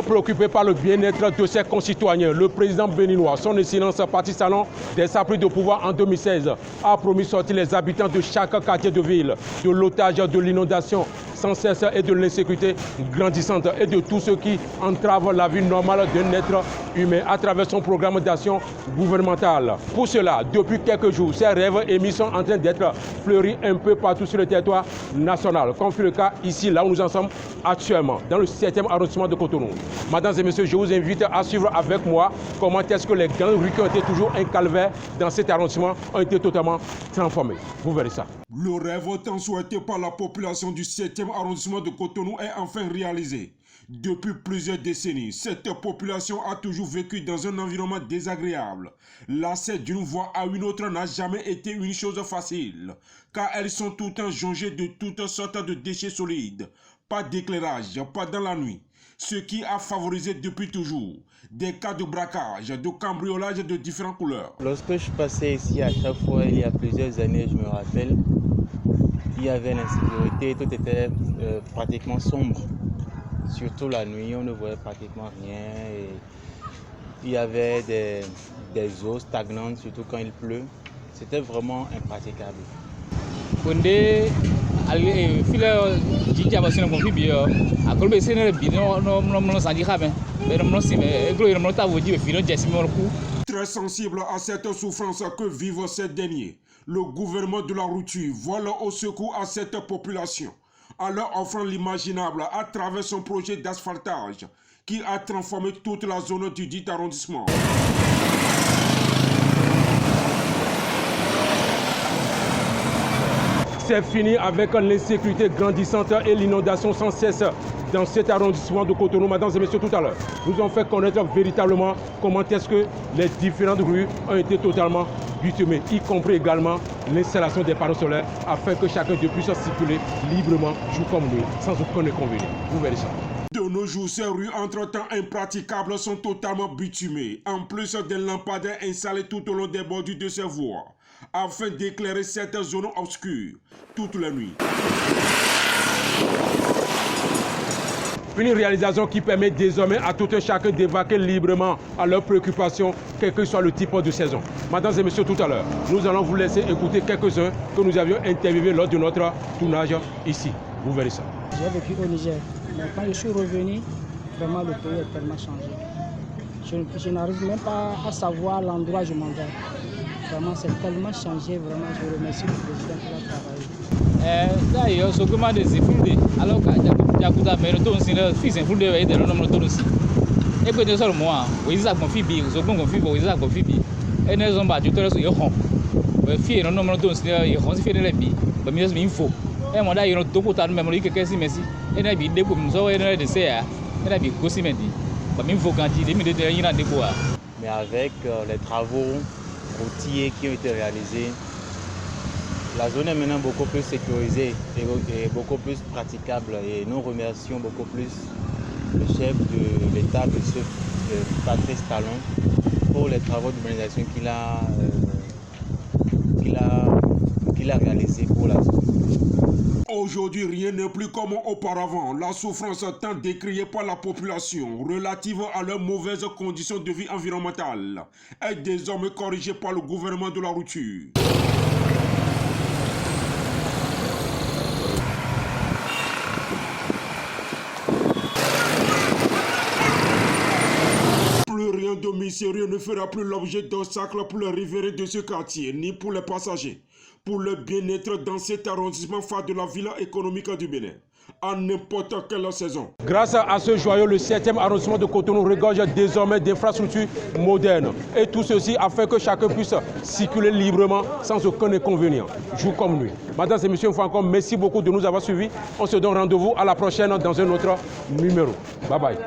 préoccupé par le bien-être de ses concitoyens, le président béninois, son excellence parti salon dès sa prise de pouvoir en 2016, a promis sortir les habitants de chaque quartier de ville, de l'otage, de l'inondation sans cesse et de l'insécurité grandissante et de tout ce qui entrave la vie normale d'un être humain à travers son programme d'action gouvernementale. Pour cela, depuis quelques jours, ces rêves émis sont en train d'être fleuris un peu partout sur le territoire national, comme fut le cas ici, là où nous en sommes actuellement, dans le 7e arrondissement de Cotonou. Mesdames et messieurs, je vous invite à suivre avec moi comment est-ce que les grandes rues qui ont été toujours un calvaire dans cet arrondissement ont été totalement transformées. Vous verrez ça. Le rêve tant souhaité par la population du 7e arrondissement de Cotonou est enfin réalisé. Depuis plusieurs décennies, cette population a toujours vécu dans un environnement désagréable. L'accès d'une voie à une autre n'a jamais été une chose facile, car elles sont tout le temps jonchées de toutes sortes de déchets solides. Pas d'éclairage, pas dans la nuit. Ce qui a favorisé depuis toujours des cas de braquage, de cambriolage de différentes couleurs. Lorsque je passais ici à chaque fois, il y a plusieurs années, je me rappelle, il y avait l'insécurité, tout était pratiquement sombre. Surtout la nuit, on ne voyait pratiquement rien. Et il y avait des eaux stagnantes, surtout quand il pleut. C'était vraiment impraticable. Très sensible à cette souffrance que vivent ces derniers, le gouvernement de la rupture vole au secours à cette population, en leur offrant l'imaginable à travers son projet d'asphaltage qui a transformé toute la zone du dit arrondissement. C'est fini avec l'insécurité grandissante et l'inondation sans cesse dans cet arrondissement de Cotonou. Mesdames et messieurs, tout à l'heure, nous avons fait connaître véritablement comment est-ce que les différentes rues ont été totalement bitumées, y compris également l'installation des panneaux solaires afin que chacun puisse circuler librement, jour comme nuit, sans aucun inconvénient. Vous verrez ça. De nos jours, ces rues entre-temps impraticables sont totalement bitumées, en plus des lampadaires installés tout au long des bordures de ces voies, afin d'éclairer cette zone obscure toute la nuit. Une réalisation qui permet désormais à tout un chacun d'évacuer librement à leurs préoccupations, quel que soit le type de saison. Mesdames et messieurs, tout à l'heure, nous allons vous laisser écouter quelques-uns que nous avions interviewés lors de notre tournage ici. Vous verrez ça. J'ai vécu au Niger, mais quand je suis revenu, vraiment le pays est tellement changé. Je n'arrive même pas à savoir l'endroit où je m'en vais. Vraiment, c'est tellement changé, vraiment, je remercie le président qui a travaillé. D'ailleurs, ce que je dis, alors que Jakuta mais le ton c'est le fils en full de et de l'homme de aussi. Et que de seul moi, oui ça qu'on fibi, ce qu'on confie, oui ça qu'on fibi. Et ne sont pas du tout sur yon. Le fils non non de c'est il on se fait les bi, mais mieux info. Et moi d'ailleurs tout pour ta mémoire que qu'est-ce merci. Et n'a bi de comme ça et n'a de ça. Et n'a bi aussi m'a dit. Mais il faut quand il est de il a de quoi. Mais avec les travaux routiers qui ont été réalisés, la zone est maintenant beaucoup plus sécurisée et beaucoup plus praticable et nous remercions beaucoup plus le chef de l'État, M. Patrice Talon, pour les travaux d'urbanisation qu'il a réalisés pour la zone. Aujourd'hui, rien n'est plus comme auparavant. La souffrance tant décriée par la population relative à leurs mauvaises conditions de vie environnementale est désormais corrigée par le gouvernement de la rupture. Plus rien de mystérieux ne fera plus l'objet d'obstacles pour les riverains de ce quartier, ni pour les passagers, pour le bien-être dans cet arrondissement phare de la ville économique du Bénin, à n'importe quelle saison. Grâce à ce joyau, le 7e arrondissement de Cotonou regorge désormais d'infrastructures modernes. Et tout ceci afin que chacun puisse circuler librement sans aucun inconvénient, jour comme nuit. Mesdames et messieurs, une fois encore, merci beaucoup de nous avoir suivis. On se donne rendez-vous à la prochaine dans un autre numéro. Bye bye.